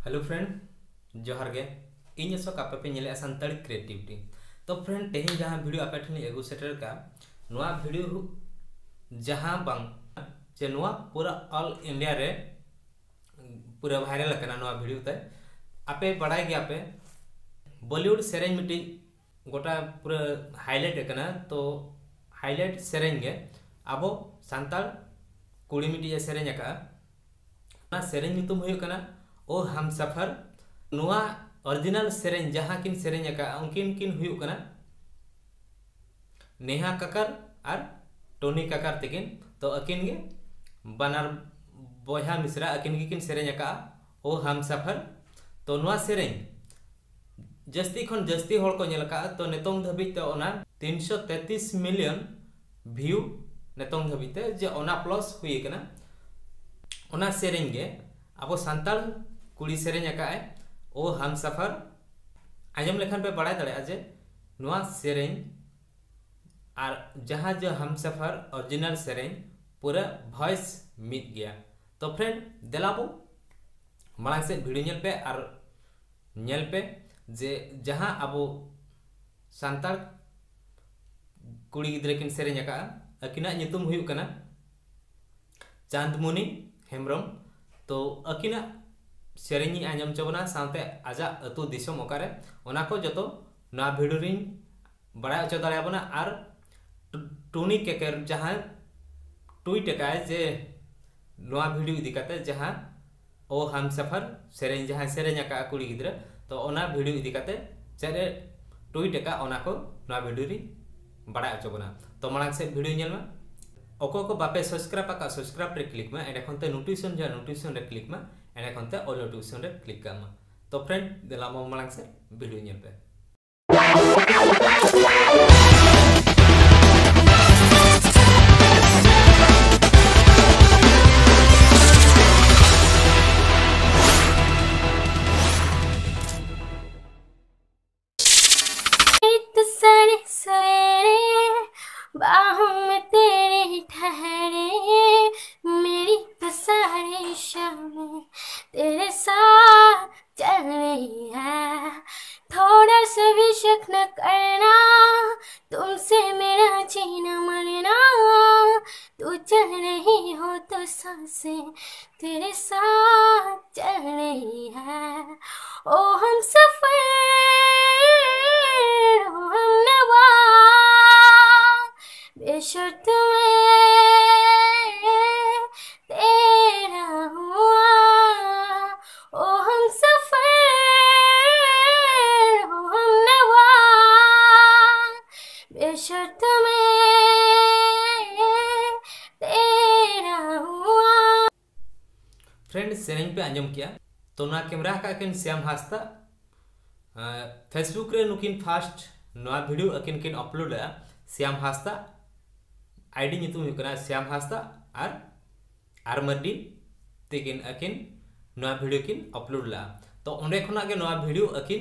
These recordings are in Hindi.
हेलो फ्रेंड जोहार गे इन अशोक आपे पे नेले सानताड़ी क्रिएटिविटी। तो फ्रेंड तेहन जहां वीडियो आपे ठन एगु सेटर का नोआ वीडियो जहां बांग जे नोआ पूरा ऑल इंडिया रे पूरा वायरल करना नोआ वीडियो ते आपे बड़ाई गया आपे बॉलीवुड सेरेंज मिटी गोटा पूरा हाईलाइट करना। तो हाईलाइट सेरेंज गे अब सानताल कुड़ी मिटी सेरेंज का ना सेरेंज नितुम हुई करना ओ हम सफर नुआ ओरिजिनल सेरेंज जहां किन सेरेंज का उनकिन किन हुई करना नेहा कक्कर और टोनी कक्कर तकिन। तो अकिन गे बनार बोहा मिश्रा अकिन गे किन सेरेंज का ओ हम सफर। तो नुआ सेरेंज जस्ती खन जस्ती होड़ को नेल का तो नेतोंग धबित ते ओना 333 मिलियन व्यू नेतोंग धबित ते जे ओना प्लस हुई करना ओना सेरेंज गे अब सानताल कुड़ी सेरेंज का ओ हम सफर आजम लेखन पे बड़ा दड़े जे नुआ सेरेंज और जहां जो हम सफर ओरिजिनल सेरेंज पूरा वॉइस मिट गया। तो फ्रेंड देलाबो मांग से वीडियो नेल पे और नेल पे जे जहां अब सानताल कुड़ी गिद्रे किन सेरेंज का अकिना नितुम हुई कना चांदमुनी हेम्ब्रम। तो अकिना सेरेंजी आंजम चबना साथे आजा अतु दिसम ओकारे ओना को जतो ना वीडियो रिन बड़ा अचो दाड़ाबना और टोनी कक्कर जहां ट्वीट का जे नोआ वीडियो इदी काते जहां ओ हम सफर सेरेंज जहां सेरेंज का कुड़ी गिद्रा तो ओना वीडियो इदी काते चेरे ट्वीट का ओना को नोआ वीडियो रि बड़ा अचोबना। तो मांग से वीडियो नेल में ओको को बापे सब्सक्राइब का सब्सक्राइब रे क्लिक में एने खनते नोटिफिकेशन जा नोटिफिकेशन रे क्लिक में एने खनते ऑल नोटिफिकेशन रे क्लिक का। तो फ्रेंड देला मांग से वीडियो नेल पे बाहों में तेरे ठहरे मेरी तो सारी शामें तेरे साथ चल रही है। थोड़ा सा भी शक न करना तुमसे मेरा जीना मरना तू चल रही हो तो सांसें तेरे साथ चल रही है। ओ हम सफर ओ हम नवा बेशर्त मैं तेरा हुआ। ओ हम सफर ओ हम नवा बेशर्त मैं तेरा हुआ। फ्रेंड सेरेंज पे आंजम किया तो ना कैमरा का अकिन श्याम हास्ता फेसबुक रे नुकिन फास्ट नोआ वीडियो अकिन किन अपलोड श्याम हास्ता आईडी नितुम हुई कना श्याम हास्ता और मर्डी तेकिन अकिन नोआ वीडियो किन अपलोड ला। तो ओंडे खना के नोआ वीडियो अकिन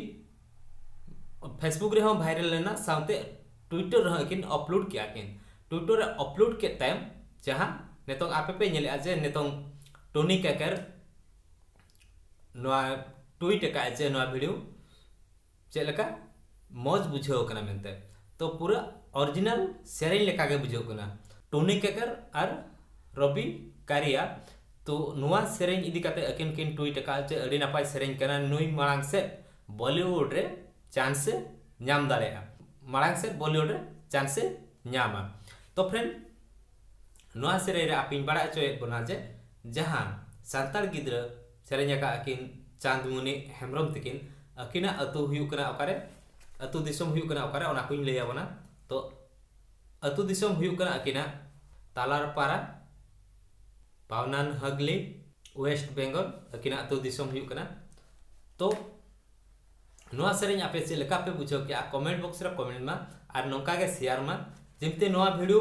फेसबुक रे हो वायरल लेना साथे ट्विटर रे अकिन अपलोड किया किन ट्विटर रे अपलोड के टाइम जहां नेतों आपे पे नेले जे नेतों टोनी कक्कर नोआ ट्वीट का जे नोआ वीडियो चेलका मौज बुझाव कना मेनते। तो पूरा ओरिजिनल सेरेंज लेका के बुझाव कना टोनी कक्कर और रवि कारिया। तो नोआ सेरेंज इदी काते अकिन किन ट्वीट का जे अड़ी नापाय सेरेंज कना नुई मांग से बॉलीवुड रे चांस नाम दाड़ेया मांग से बॉलीवुड रे चांस नामा। तो फ्रेंड नोआ सेरेंज रे आपिन बड़ा चोय बना जे जहां सानताल गिद्रा सेरेंज का अकिन चांदमुनी हेम्ब्रम तकिन अकिना अतु हुई कना ओकारे अतु दिसम हुई कना ओकारे ओना कुइन लैया बना। तो अतु दिसम हुई कना अकिना तालारपारा पावनान हगली वेस्ट बंगाल अकिना अतु दिसम हुई कना। तो नोआ सेरेंज आपे से लेका पे बुझाव के कमेंट बॉक्स रे कमेंट में और नोका के शेयर में जेमते नोआ वीडियो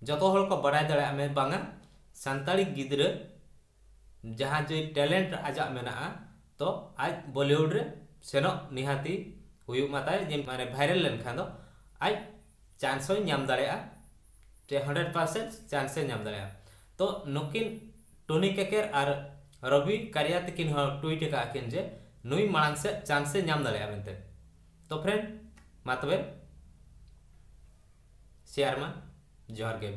जतो हल को बड़ाय दड़ा में बांगा सानताली गिद्रा जहां जो टैलेंट आजा मेना तो आज बॉलीवुड रे सेनो निहाती हुई माताय जे माने वायरल लेन खान दो आज चांस नाम दाड़ेया 100% चांस नाम दाड़ेया। तो नुकिन टोनी कक्कर और रवि कारिया तकिन ट्वीट का जे नुई मांग से चांस से नाम दाड़े मेनते। तो फ्रेंड मा तबे शेयर मा जोहार गे।